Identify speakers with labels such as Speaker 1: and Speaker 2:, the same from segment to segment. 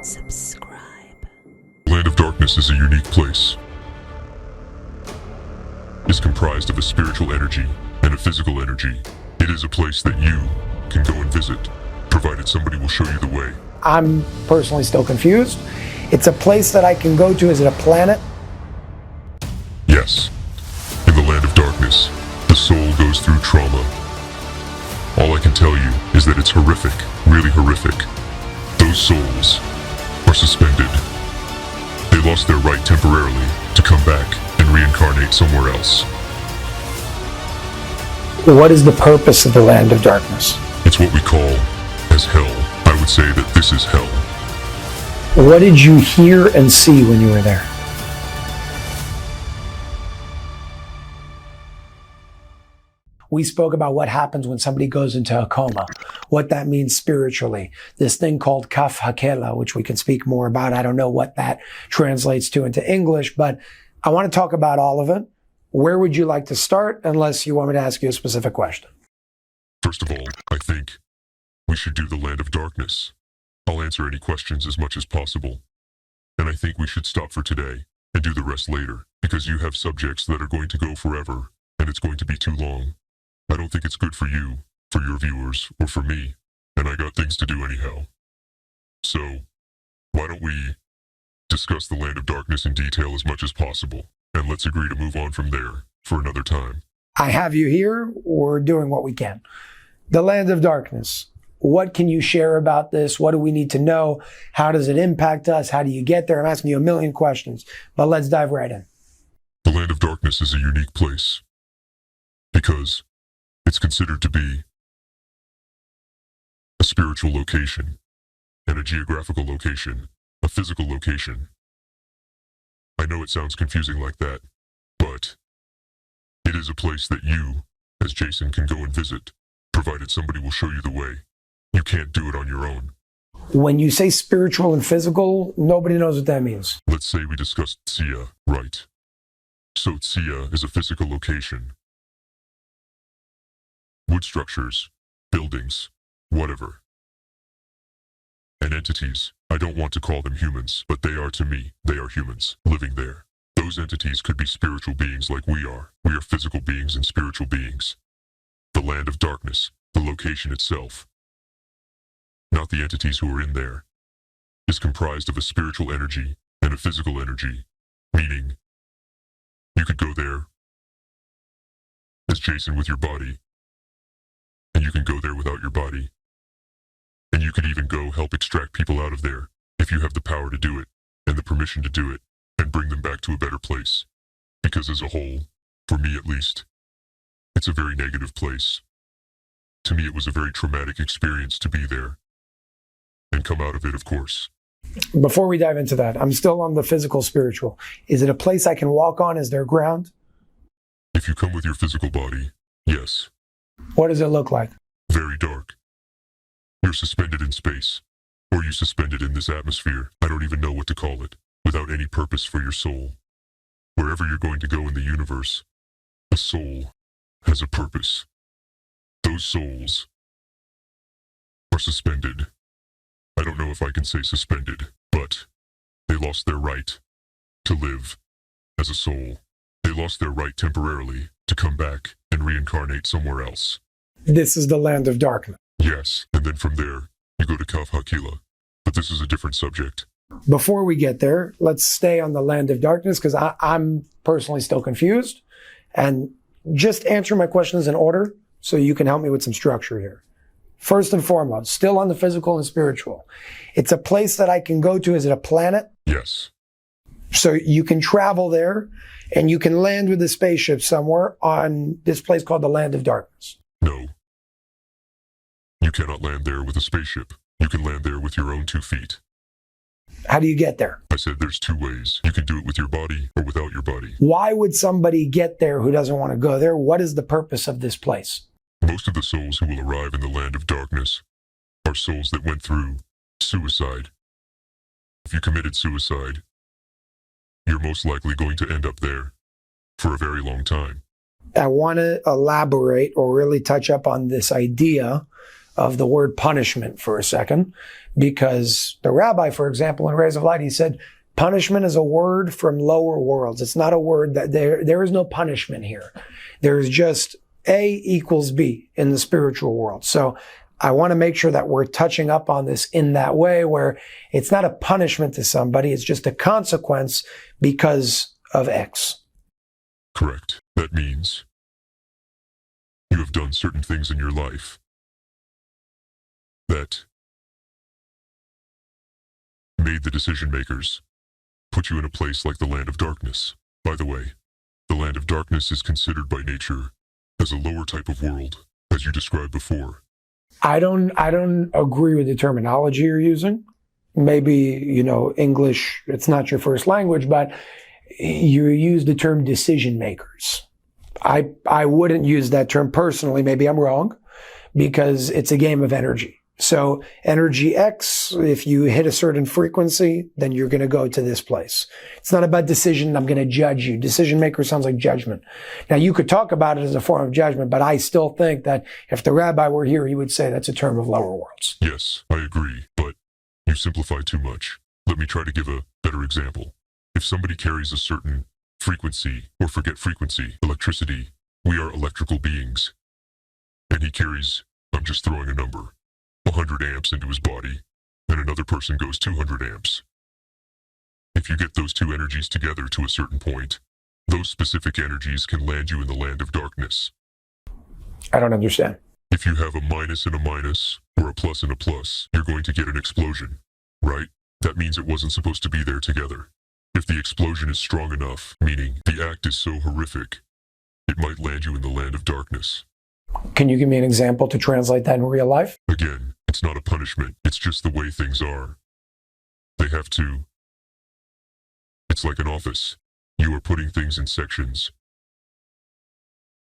Speaker 1: Subscribe.
Speaker 2: Land of Darkness is a unique place. It's comprised of a spiritual energy and a physical energy. It is a place that you can go and visit, provided somebody will show you the way.
Speaker 3: I'm personally still confused. It's a place that I can go to. Is it a planet?
Speaker 2: Yes. In the Land of Darkness, the soul goes through trauma. All I can tell you is that it's horrific, really horrific. Those souls are suspended. They lost their right temporarily to come back and reincarnate somewhere else.
Speaker 3: What is the purpose of the Land of Darkness?
Speaker 2: It's what we call as hell. I would say that this is hell.
Speaker 3: What did you hear and see when you were there? We spoke about what happens when somebody goes into a coma, what that means spiritually. This thing called kaf hakela, which we can speak more about. I don't know what that translates to into English, but I want to talk about all of it. Where would you like to start, unless you want me to ask you a specific question?
Speaker 2: First of all, I think we should do the Land of Darkness. I'll answer any questions as much as possible. And I think we should stop for today and do the rest later, because you have subjects that are going to go forever, and it's going to be too long. I don't think it's good for you, for your viewers, or for me, and I got things to do anyhow. So, why don't we discuss the Land of Darkness in detail as much as possible, and let's agree to move on from there for another time.
Speaker 3: I have you here. We're doing what we can. The Land of Darkness. What can you share about this? What do we need to know? How does it impact us? How do you get there? I'm asking you a million questions, but let's dive right in.
Speaker 2: The Land of Darkness is a unique place because it's considered to be a spiritual location and a geographical location, a physical location. I know it sounds confusing like that, but it is a place that you, as Jason, can go and visit, provided somebody will show you the way. You can't do it on your own.
Speaker 3: When you say spiritual and physical, nobody knows what that means.
Speaker 2: Let's say we discussed Tsia, right? So Tsia is a physical location. Wood structures, buildings, whatever. And entities, I don't want to call them humans, but they are to me, they are humans, living there. Those entities could be spiritual beings like we are. We are physical beings and spiritual beings. The Land of Darkness, the location itself, not the entities who are in there, is comprised of a spiritual energy and a physical energy, meaning you could go there as Jason with your body, and you can go there without your body, and you could even go help extract people out of there if you have the power to do it and the permission to do it and bring them back to a better place. Because as a whole, for me at least, it's a very negative place. To me, it was a very traumatic experience to be there and come out of it, of course.
Speaker 3: Before we dive into that, I'm still on the physical spiritual. Is it a place I can walk on? Is there ground?
Speaker 2: If you come with your physical body, yes.
Speaker 3: What does it look like?
Speaker 2: Very dark. You're suspended in space, or you suspended in this atmosphere. I don't even know what to call it, without any purpose for your soul. Wherever you're going to go in the universe, a soul has a purpose. Those souls are suspended. I don't know if I can say suspended, but they lost their right to live as a soul. They lost their right temporarily to come back and reincarnate somewhere else.
Speaker 3: This is the Land of Darkness.
Speaker 2: Yes, and then from there, you go to Kaf Hakila. But this is a different subject.
Speaker 3: Before we get there, let's stay on the Land of Darkness, because I'm personally still confused. And just answer my questions in order so you can help me with some structure here. First and foremost, still on the physical and spiritual. It's a place that I can go to. Is it a planet?
Speaker 2: Yes.
Speaker 3: So you can travel there and you can land with a spaceship somewhere on this place called the Land of Darkness.
Speaker 2: No. You cannot land there with a spaceship. You can land there with your own 2 feet.
Speaker 3: How do you get there?
Speaker 2: I said there's 2 ways. You can do it with your body or without your body.
Speaker 3: Why would somebody get there who doesn't want to go there? What is the purpose of this place?
Speaker 2: Most of the souls who will arrive in the Land of Darkness are souls that went through suicide. If you committed suicide, you're most likely going to end up there for a very long time.
Speaker 3: I want to elaborate or really touch up on this idea of the word punishment for a second, because the rabbi, for example, in Rays of Light, he said, punishment is a word from lower worlds. It's not a word that there is no punishment here. There's just A equals B in the spiritual world. So I want to make sure that we're touching up on this in that way where it's not a punishment to somebody. It's just a consequence because of X.
Speaker 2: Correct. That means you have done certain things in your life that made the decision makers put you in a place like the land of darkness. By the way, the land of darkness is considered by nature as a lower type of world, as you described before.
Speaker 3: I don't agree with the terminology you're using. Maybe, English, it's not your first language, but you use the term decision makers. I wouldn't use that term personally. Maybe I'm wrong, because it's a game of energy. So energy X, if you hit a certain frequency, then you're going to go to this place. It's not about decision. I'm going to judge you. Decision maker sounds like judgment. Now you could talk about it as a form of judgment, but I still think that if the rabbi were here, he would say that's a term of lower worlds.
Speaker 2: Yes, I agree, but you simplify too much. Let me try to give a better example. If somebody carries a certain frequency, or forget frequency, electricity, we are electrical beings. And he carries, I'm just throwing a number, 100 amps into his body, and another person goes 200 amps. If you get those two energies together to a certain point, those specific energies can land you in the land of darkness.
Speaker 3: I don't understand.
Speaker 2: If you have a minus and a minus, or a plus and a plus, you're going to get an explosion, right? That means it wasn't supposed to be there together. If the explosion is strong enough, meaning the act is so horrific, it might land you in the land of darkness.
Speaker 3: Can you give me an example to translate that in real life?
Speaker 2: Again, it's not a punishment. It's just the way things are. They have to. It's like an office. You are putting things in sections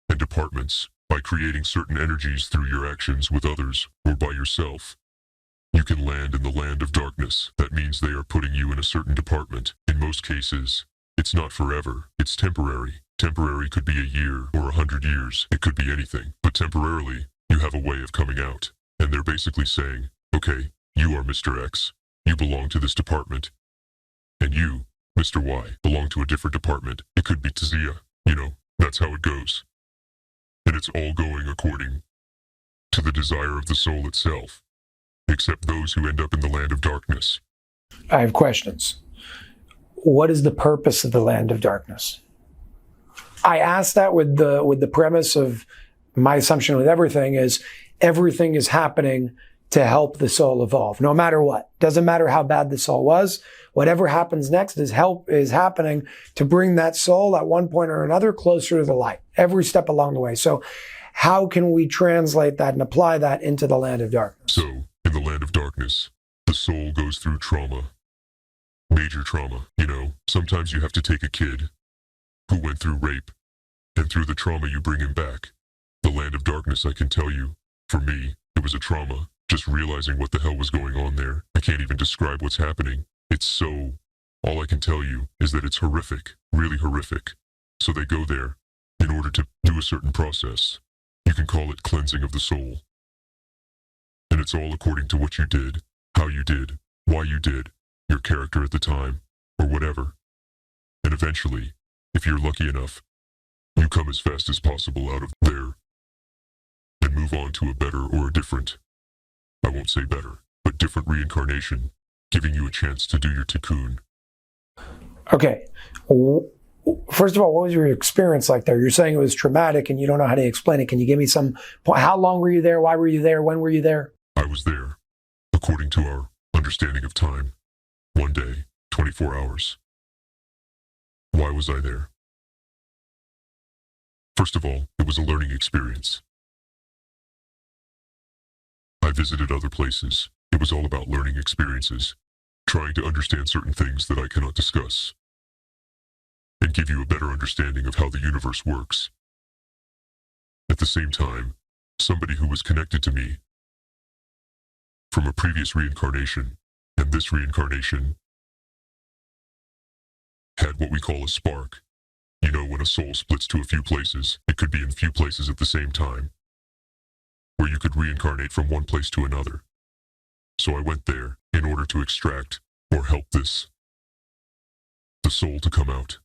Speaker 2: and departments by creating certain energies through your actions with others or by yourself. You can land in the land of darkness. That means they are putting you in a certain department. In most cases, it's not forever. It's temporary. Temporary could be a year or 100 years. It could be anything. But temporarily, you have a way of coming out. And they're basically saying, okay, you are Mr. X. You belong to this department. And you, Mr. Y, belong to a different department. It could be Tzia. That's how it goes. And it's all going according to the desire of the soul itself. Except those who end up in the land of darkness.
Speaker 3: I have questions. What is the purpose of the land of darkness? I asked that with the premise of my assumption with everything is happening to help the soul evolve, no matter what. Doesn't matter how bad the soul was. Whatever happens next is happening to bring that soul at one point or another closer to the light, every step along the way. So how can we translate that and apply that into the land of darkness?
Speaker 2: So, in the land of darkness, the soul goes through trauma. Major trauma. Sometimes you have to take a kid who went through rape, and through the trauma you bring him back. The land of darkness, I can tell you, for me, it was a trauma. Just realizing what the hell was going on there. I can't even describe what's happening. All I can tell you is that it's horrific, really horrific. So they go there in order to do a certain process. You can call it cleansing of the soul. And it's all according to what you did, how you did, why you did, your character at the time, or whatever. And eventually, if you're lucky enough, you come as fast as possible out of there and move on to a better or a different, I won't say better, but different reincarnation, giving you a chance to do your tikkun.
Speaker 3: Okay. First of all, what was your experience like there? You're saying it was traumatic and you don't know how to explain it. Can you give me some, how long were you there? Why were you there? When were you there?
Speaker 2: I was there, according to our understanding of time. 1 day, 24 hours. Why was I there? First of all, it was a learning experience. I visited other places. It was all about learning experiences, trying to understand certain things that I cannot discuss, and give you a better understanding of how the universe works. At the same time, somebody who was connected to me from a previous reincarnation, and this reincarnation, had what we call a spark. When a soul splits to a few places, it could be in few places at the same time. where you could reincarnate from one place to another. So I went there in order to extract or help the soul to come out.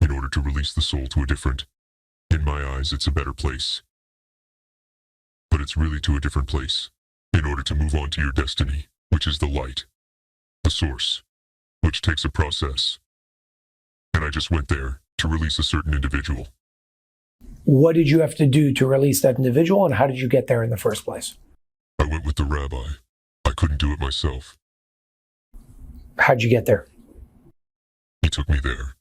Speaker 2: In order to release the soul to a different, in my eyes, it's a better place. But it's really to a different place. In order to move on to your destiny, which is the light, the source, which takes a process. And I just went there to release a certain individual.
Speaker 3: What did you have to do to release that individual, and how did you get there in the first place?
Speaker 2: I went with the rabbi. I couldn't do it myself.
Speaker 3: How'd you get there?
Speaker 2: He took me there.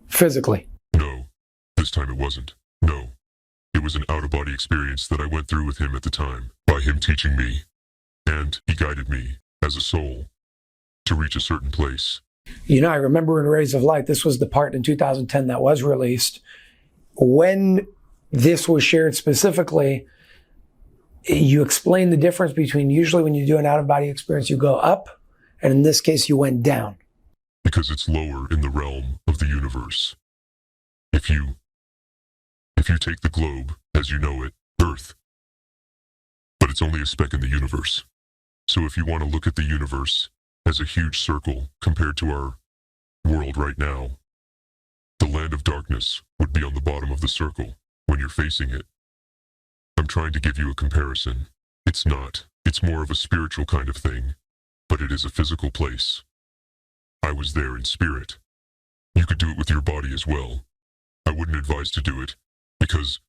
Speaker 3: Physically?
Speaker 2: No, this time it wasn't. No. It was an out-of-body experience that I went through with him at the time, by him teaching me, and he guided me, as a soul, to reach a certain place.
Speaker 3: You know, I remember in Rays of Light, this was the part in 2010 that was released. When this was shared specifically, you explained the difference between usually when you do an out-of-body experience, you go up, and in this case, you went down.
Speaker 2: Because it's lower in the realm of the universe. If you take the globe, as you know it, Earth, but it's only a speck in the universe. So if you want to look at the universe as a huge circle compared to our world right now, the land of darkness would be on the bottom of the circle when you're facing it. I'm trying to give you a comparison. It's not. It's more of a spiritual kind of thing, but it is a physical place. I was there in spirit. You could do it with your body as well. I wouldn't advise to do it because,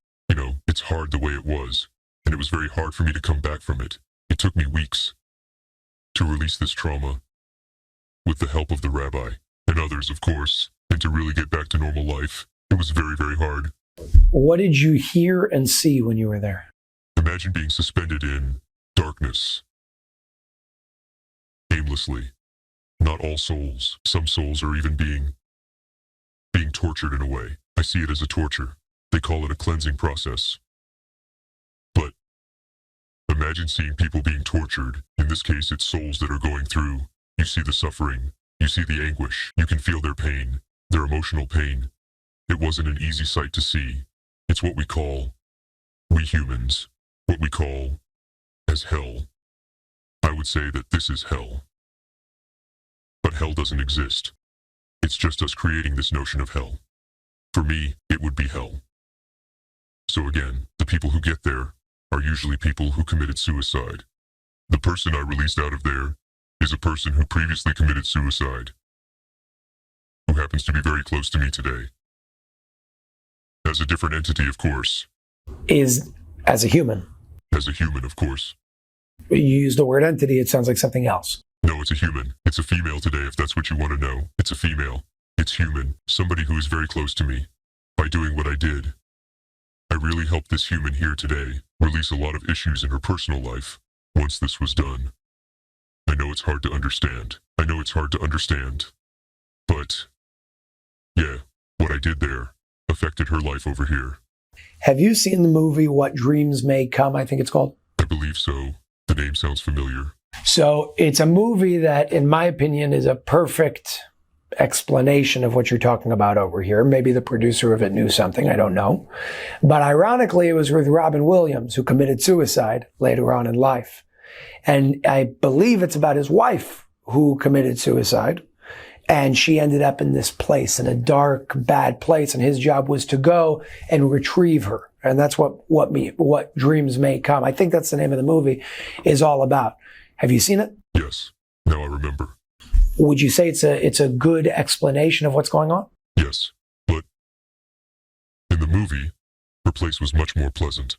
Speaker 2: it's hard the way it was, and it was very hard for me to come back from it. It took me weeks to release this trauma with the help of the rabbi and others, of course, and to really get back to normal life. It was very, very hard.
Speaker 3: What did you hear and see when you were there?
Speaker 2: Imagine being suspended in darkness, aimlessly. Not all souls. Some souls are even being tortured in a way. I see it as a torture. They call it a cleansing process. But imagine seeing people being tortured. In this case, it's souls that are going through. You see the suffering. You see the anguish. You can feel their pain, their emotional pain. It wasn't an easy sight to see. It's what we humans, what we call as hell. I would say that this is hell. But hell doesn't exist. It's just us creating this notion of hell. For me, it would be hell. So again, the people who get there are usually people who committed suicide. The person I released out of there is a person who previously committed suicide, who happens to be very close to me today. As a different entity, of course.
Speaker 3: As a human?
Speaker 2: As a human, of course.
Speaker 3: You use the word entity, it sounds like something else.
Speaker 2: No, it's a human. It's a female today, if that's what you want to know. It's a female. It's human. Somebody who is very close to me. By doing what I did, I really helped this human here today release a lot of issues in her personal life once this was done. I know it's hard to understand. But, yeah, what I did there affected her life over here.
Speaker 3: Have you seen the movie What Dreams May Come, I think it's called?
Speaker 2: I believe so. The name sounds familiar.
Speaker 3: So it's a movie that, in my opinion, is a perfect explanation of what you're talking about over here. Maybe the producer of it knew something, I don't know. But ironically, it was with Robin Williams, who committed suicide later on in life. And I believe it's about his wife who committed suicide. And she ended up in this place, in a dark, bad place. And his job was to go and retrieve her. And that's what Dreams May Come. I think that's the name of the movie is all about. Have you seen it?
Speaker 2: Yes. Now I remember.
Speaker 3: Would you say it's a good explanation of what's going on?
Speaker 2: Yes. But in the movie, her place was much more pleasant.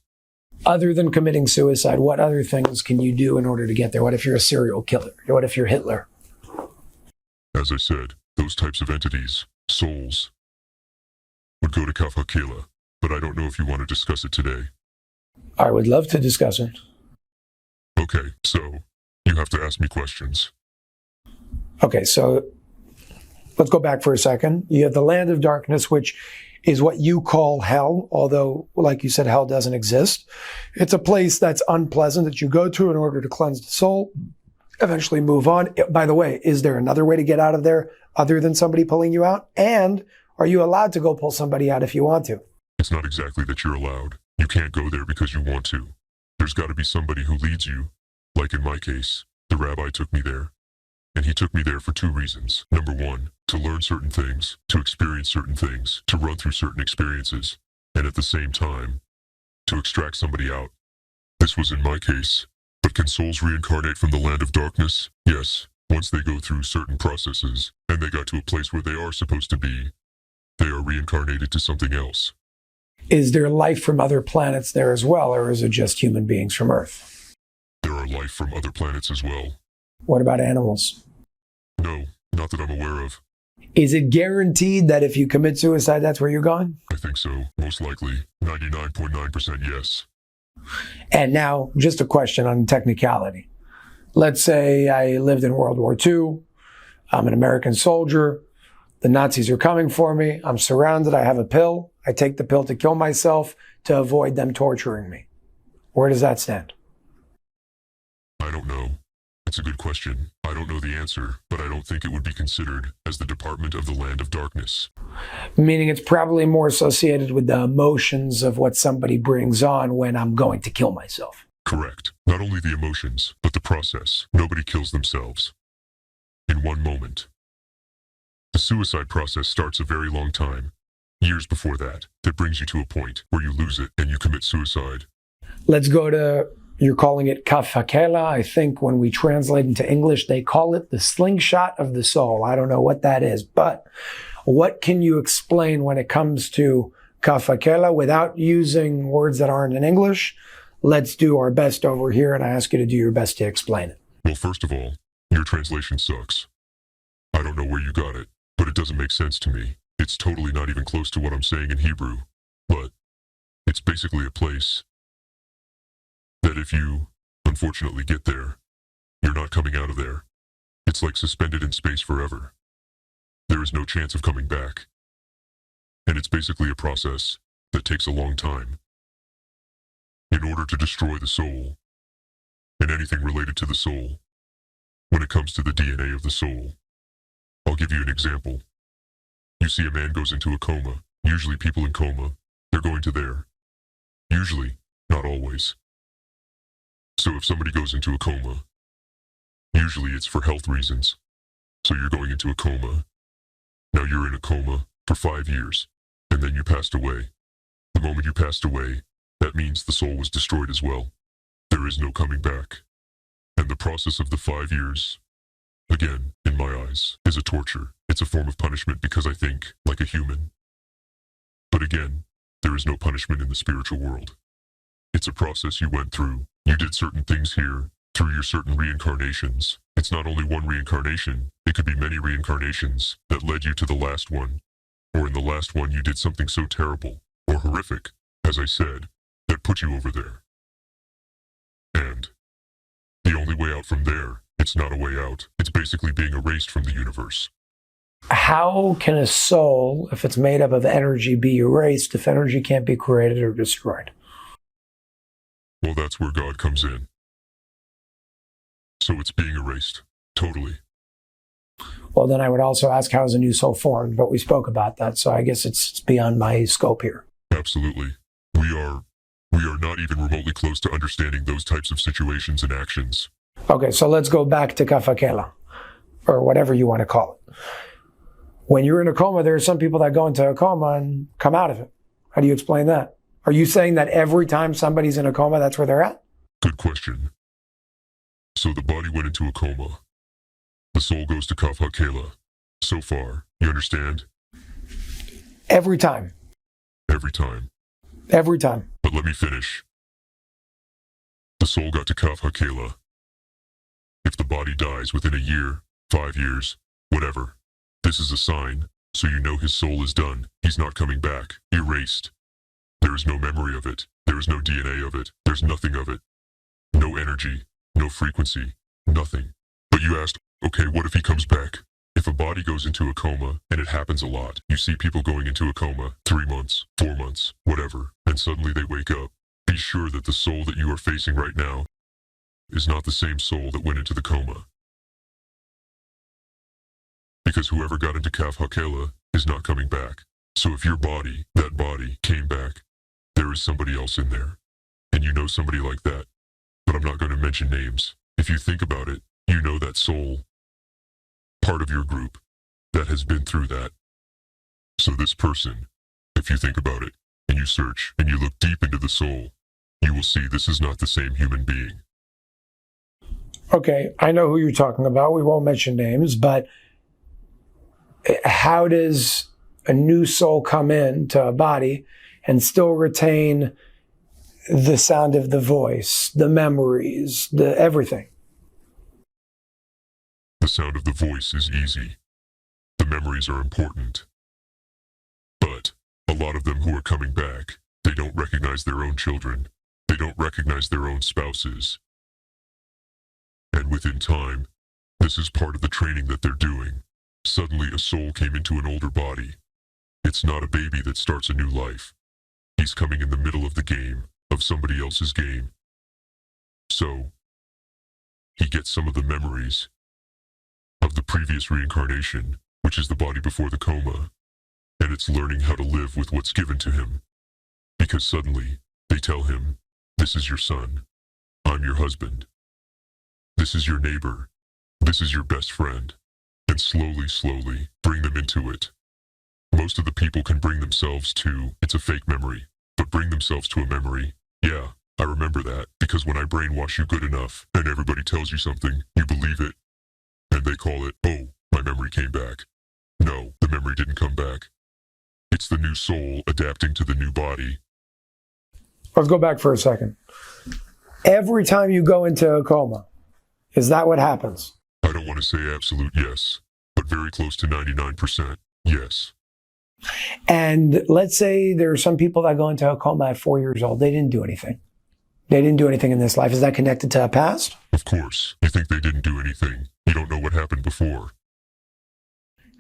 Speaker 3: Other than committing suicide, what other things can you do in order to get there? What if you're a serial killer? What if you're Hitler?
Speaker 2: As I said, those types of entities, souls, would go to Kaf HaKela, but I don't know if you want to discuss it today.
Speaker 3: I would love to discuss it.
Speaker 2: Okay, so you have to ask me questions.
Speaker 3: Okay, so let's go back for a second. You have the land of darkness, which is what you call hell, although, like you said, hell doesn't exist. It's a place that's unpleasant that you go to in order to cleanse the soul, eventually move on. By the way, is there another way to get out of there other than somebody pulling you out? And are you allowed to go pull somebody out if you want to?
Speaker 2: It's not exactly that you're allowed. You can't go there because you want to. There's got to be somebody who leads you. Like in my case, the rabbi took me there. And he took me there for two reasons. Number one, to learn certain things, to experience certain things, to run through certain experiences, and at the same time, to extract somebody out. This was in my case. But can souls reincarnate from the land of darkness? Yes, once they go through certain processes, and they got to a place where they are supposed to be, they are reincarnated to something else.
Speaker 3: Is there life from other planets there as well, or is it just human beings from Earth?
Speaker 2: There are life from other planets as well.
Speaker 3: What about animals?
Speaker 2: No, not that I'm aware of.
Speaker 3: Is it guaranteed that if you commit suicide, that's where you're going?
Speaker 2: I think so. Most likely. 99.9% yes.
Speaker 3: And now, just a question on technicality. Let's say I lived in World War II. I'm an American soldier. The Nazis are coming for me. I'm surrounded. I have a pill. I take the pill to kill myself to avoid them torturing me. Where does that stand?
Speaker 2: I don't know. It's a good question. I don't know the answer, but I don't think it would be considered as the Department of the Land of Darkness.
Speaker 3: Meaning it's probably more associated with the emotions of what somebody brings on when I'm going to kill myself.
Speaker 2: Correct. Not only the emotions, but the process. Nobody kills themselves in one moment. The suicide process starts a very long time. Years before that brings you to a point where you lose it and you commit suicide.
Speaker 3: Let's go to, you're calling it kaf hakela. I think when we translate into English, they call it the slingshot of the soul. I don't know what that is, but what can you explain when it comes to kaf hakela without using words that aren't in English? Let's do our best over here, and I ask you to do your best to explain it.
Speaker 2: Well, first of all, your translation sucks. I don't know where you got it, but it doesn't make sense to me. It's totally not even close to what I'm saying in Hebrew, but it's basically a place that if you, unfortunately, get there, you're not coming out of there. It's like suspended in space forever. There is no chance of coming back. And it's basically a process that takes a long time. In order to destroy the soul, and anything related to the soul, when it comes to the DNA of the soul, I'll give you an example. You see a man goes into a coma. Usually people in coma, they're going to there. Usually, not always. So if somebody goes into a coma, usually it's for health reasons. So you're going into a coma. Now you're in a coma for 5 years, and then you passed away. The moment you passed away, that means the soul was destroyed as well. There is no coming back. And the process of the 5 years, again, in my eyes, is a torture. It's a form of punishment because I think like a human. But again, there is no punishment in the spiritual world. It's a process you went through. You did certain things here through your certain reincarnations. It's not only one reincarnation, it could be many reincarnations that led you to the last one. Or in the last one you did something so terrible or horrific, as I said, that put you over there. And the only way out from there, it's not a way out. It's basically being erased from the universe.
Speaker 3: How can a soul, if it's made up of energy, be erased if energy can't be created or destroyed?
Speaker 2: Well, that's where God comes in. So it's being erased. Totally.
Speaker 3: Well, then I would also ask, how is a new soul formed? But we spoke about that, so I guess it's beyond my scope here.
Speaker 2: Absolutely. We are not even remotely close to understanding those types of situations and actions.
Speaker 3: Okay, so let's go back to kafakela, or whatever you want to call it. When you're in a coma, there are some people that go into a coma and come out of it. How do you explain that? Are you saying that every time somebody's in a coma, that's where they're at?
Speaker 2: Good question. So the body went into a coma. The soul goes to Kaf HaKela. So far, you understand?
Speaker 3: Every time.
Speaker 2: Every time.
Speaker 3: Every time.
Speaker 2: But let me finish. The soul got to Kaf HaKela. If the body dies within a year, 5 years, whatever, this is a sign, so you know his soul is done. He's not coming back. Erased. There is no memory of it. There is no DNA of it. There's nothing of it. No energy. No frequency. Nothing. But you asked, okay, what if he comes back? If a body goes into a coma, and it happens a lot, you see people going into a coma, 3 months, 4 months, whatever, and suddenly they wake up. Be sure that the soul that you are facing right now is not the same soul that went into the coma. Because whoever got into Kaf HaKela is not coming back. So if your body, that body, came back, There is somebody else in there. And you know somebody like that. But I'm not going to mention names. If you think about it, you know that soul, part of your group, that has been through that. So this person, if you think about it, and you search, and you look deep into the soul, you will see this is not the same human being.
Speaker 3: Okay, I know who you're talking about. We won't mention names, but how does a new soul come into a body and still retain the sound of the voice, the memories, the everything?
Speaker 2: The sound of the voice is easy. The memories are important. But a lot of them who are coming back, they don't recognize their own children. They don't recognize their own spouses. And within time, this is part of the training that they're doing. Suddenly a soul came into an older body. It's not a baby that starts a new life. He's coming in the middle of the game, of somebody else's game. So, he gets some of the memories of the previous reincarnation, which is the body before the coma, and it's learning how to live with what's given to him. Because suddenly, they tell him, this is your son. I'm your husband. This is your neighbor. This is your best friend. And slowly, bring them into it. Most of the people can bring themselves to, it's a fake memory, but bring themselves to a memory. Yeah, I remember that, because when I brainwash you good enough, and everybody tells you something, you believe it. And they call it, oh, my memory came back. No, the memory didn't come back. It's the new soul adapting to the new body.
Speaker 3: Let's go back for a second. Every time you go into a coma, is that what happens?
Speaker 2: I don't want to say absolute yes, but very close to 99% yes.
Speaker 3: And let's say there are some people that go into a coma at 4 years old. They didn't do anything. They didn't do anything in this life. Is that connected to a past?
Speaker 2: Of course. You think they didn't do anything. You don't know what happened before.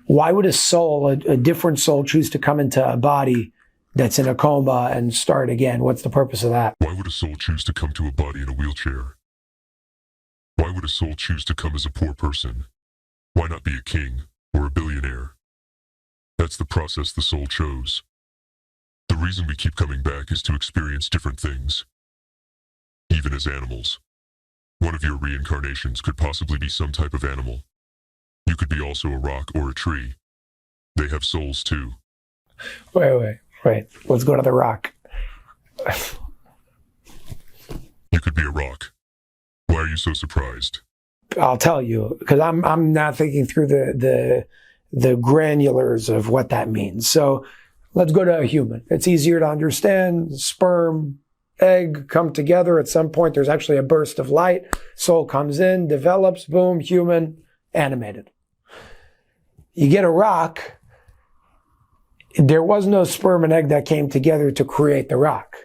Speaker 3: Why would a soul, a different soul, choose to come into a body that's in a coma and start again? What's the purpose of that?
Speaker 2: Why would a soul choose to come to a body in a wheelchair? Why would a soul choose to come as a poor person? Why not be a king or a billionaire? That's the process the soul chose. The reason we keep coming back is to experience different things. Even as animals. One of your reincarnations could possibly be some type of animal. You could be also a rock or a tree. They have souls too.
Speaker 3: Wait. Let's go to the rock.
Speaker 2: You could be a rock. Why are you so surprised?
Speaker 3: I'll tell you, because I'm not thinking through the granulars of what that means. So let's go to a human. It's easier to understand. Sperm, egg come together. At some point, there's actually a burst of light. Soul comes in, develops, boom, human, animated. You get a rock. There was no sperm and egg that came together to create the rock.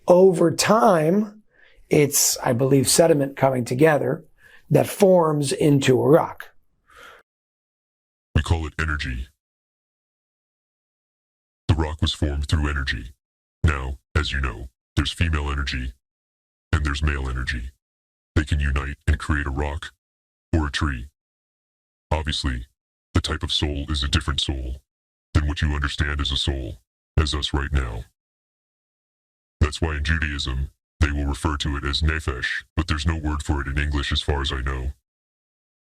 Speaker 3: Over time, it's, I believe, sediment coming together that forms into a rock.
Speaker 2: We call it energy. The rock was formed through energy. Now, as you know, there's female energy and there's male energy. They can unite and create a rock or a tree. Obviously, the type of soul is a different soul than what you understand as a soul, as us right now. That's why in Judaism, they will refer to it as nephesh, but there's no word for it in English as far as I know.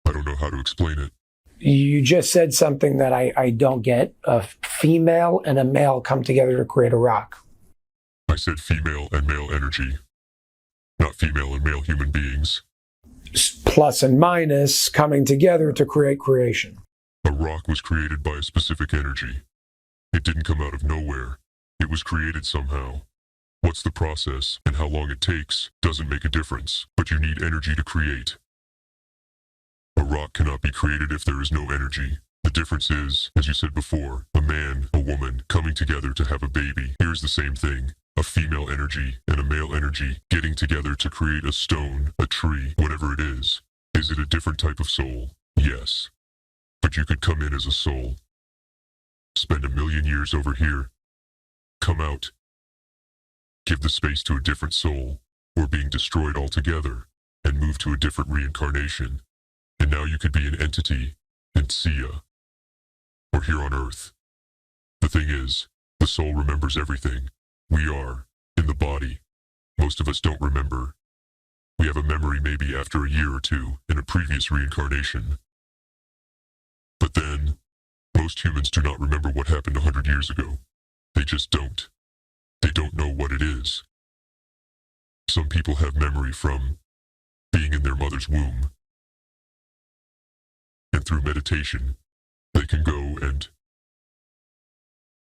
Speaker 2: I don't know how to explain it.
Speaker 3: You just said something that I don't get. A female and a male come together to create a rock.
Speaker 2: I said female and male energy, not female and male human beings.
Speaker 3: Plus and minus coming together to create creation.
Speaker 2: A rock was created by a specific energy. It didn't come out of nowhere. It was created somehow. What's the process and how long it takes doesn't make a difference, but you need energy to create. A rock cannot be created if there is no energy. The difference is, as you said before, a man, a woman coming together to have a baby. Here's the same thing. A female energy and a male energy getting together to create a stone, a tree, whatever it is. Is it a different type of soul? Yes. But you could come in as a soul. Spend 1,000,000 years over here. Come out. Give the space to a different soul, or being destroyed altogether, and move to a different reincarnation. And now you could be an entity in Sia, or here on Earth. The thing is, the soul remembers everything. We are, in in the body. Most of us don't remember. We have a memory maybe after a year or two in a previous reincarnation. But then, most humans do not remember what happened 100 years ago. They just don't. They don't know what it is. Some people have memory from being in their mother's womb. And through meditation, they can go and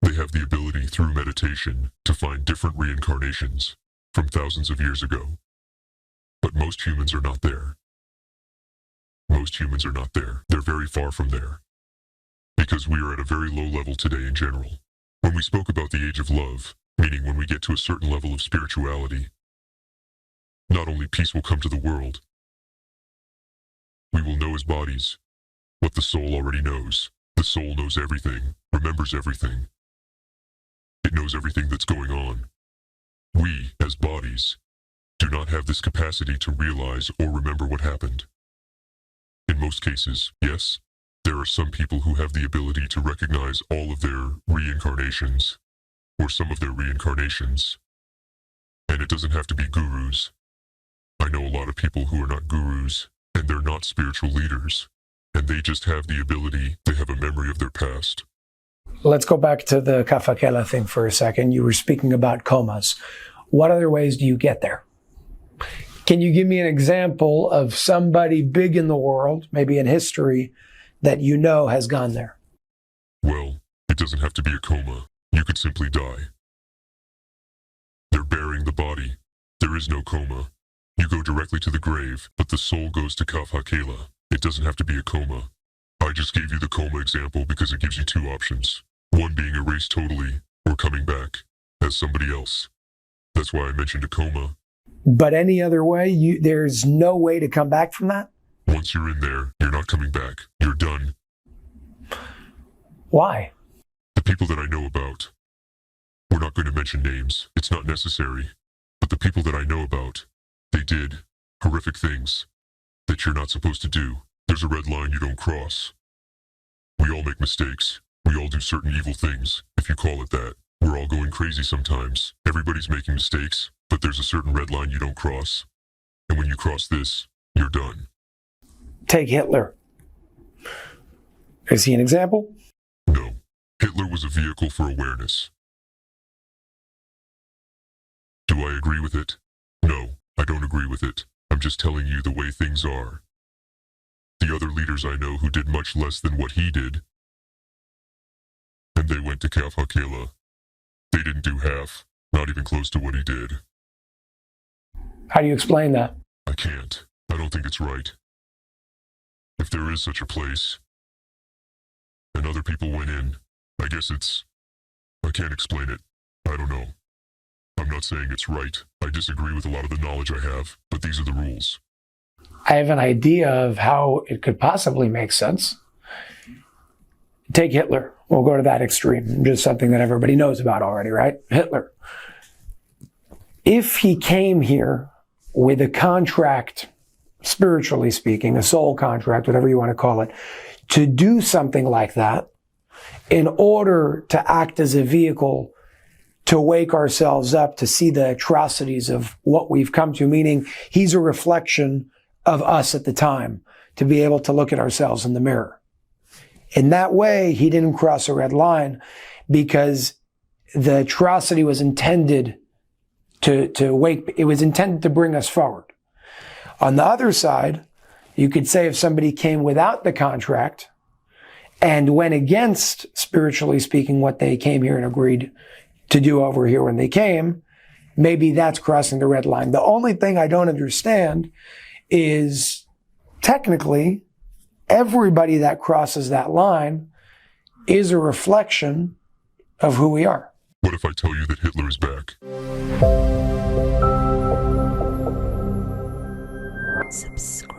Speaker 2: they have the ability through meditation to find different reincarnations from thousands of years ago. But most humans are not there. Most humans are not there. They're very far from there. Because we are at a very low level today in general. When we spoke about the age of love, meaning when we get to a certain level of spirituality, not only peace will come to the world, we will know as bodies what the soul already knows. The soul knows everything, remembers everything. It knows everything that's going on. We, as bodies, do not have this capacity to realize or remember what happened. In most cases, yes, there are some people who have the ability to recognize all of their reincarnations, or some of their reincarnations. And it doesn't have to be gurus. I know a lot of people who are not gurus, and they're not spiritual leaders, and they just have the ability, they have a memory of their past.
Speaker 3: Let's go back to the kafakela thing for a second. You were speaking about comas. What other ways do you get there? Can you give me an example of somebody big in the world, maybe in history, that you know has gone there?
Speaker 2: Well, it doesn't have to be a coma. You could simply die. They're burying the body. There is no coma. You go directly to the grave, but the soul goes to Kaf HaKela. It doesn't have to be a coma. I just gave you the coma example because it gives you two options. One being erased totally, or coming back as somebody else. That's why I mentioned a coma.
Speaker 3: But any other way, there's no way to come back from that?
Speaker 2: Once you're in there, you're not coming back. You're done.
Speaker 3: Why?
Speaker 2: The people that I know about, we're not going to mention names. It's not necessary. But the people that I know about, they did horrific things that you're not supposed to do. There's a red line you don't cross. We all make mistakes. We all do certain evil things, if you call it that. We're all going crazy sometimes. Everybody's making mistakes, but there's a certain red line you don't cross. And when you cross this, you're done.
Speaker 3: Take Hitler. Is he an example?
Speaker 2: No. Hitler was a vehicle for awareness. Do I agree with it? No, I don't agree with it. I'm just telling you the way things are. The other leaders I know who did much less than what he did, and they went to Kaf HaKela. They didn't do half, not even close to what he did.
Speaker 3: How do you explain that?
Speaker 2: I can't. I don't think it's right. If there is such a place, and other people went in, I guess I can't explain it. I don't know. I'm not saying it's right. I disagree with a lot of the knowledge I have, but these are the rules.
Speaker 3: I have an idea of how it could possibly make sense. Take Hitler. We'll go to that extreme. Just something that everybody knows about already, right? Hitler. If he came here with a contract, spiritually speaking, a soul contract, whatever you want to call it, to do something like that, in order to act as a vehicle to wake ourselves up to see the atrocities of what we've come to, meaning he's a reflection of us at the time, to be able to look at ourselves in the mirror. In that way, he didn't cross a red line because the atrocity was intended it was intended to bring us forward. On the other side, you could say if somebody came without the contract and went against, spiritually speaking, what they came here and agreed to do over here when they came, maybe that's crossing the red line. The only thing I don't understand is technically everybody that crosses that line is a reflection of who we are.
Speaker 2: What if I tell you that Hitler is back?
Speaker 1: Subscribe.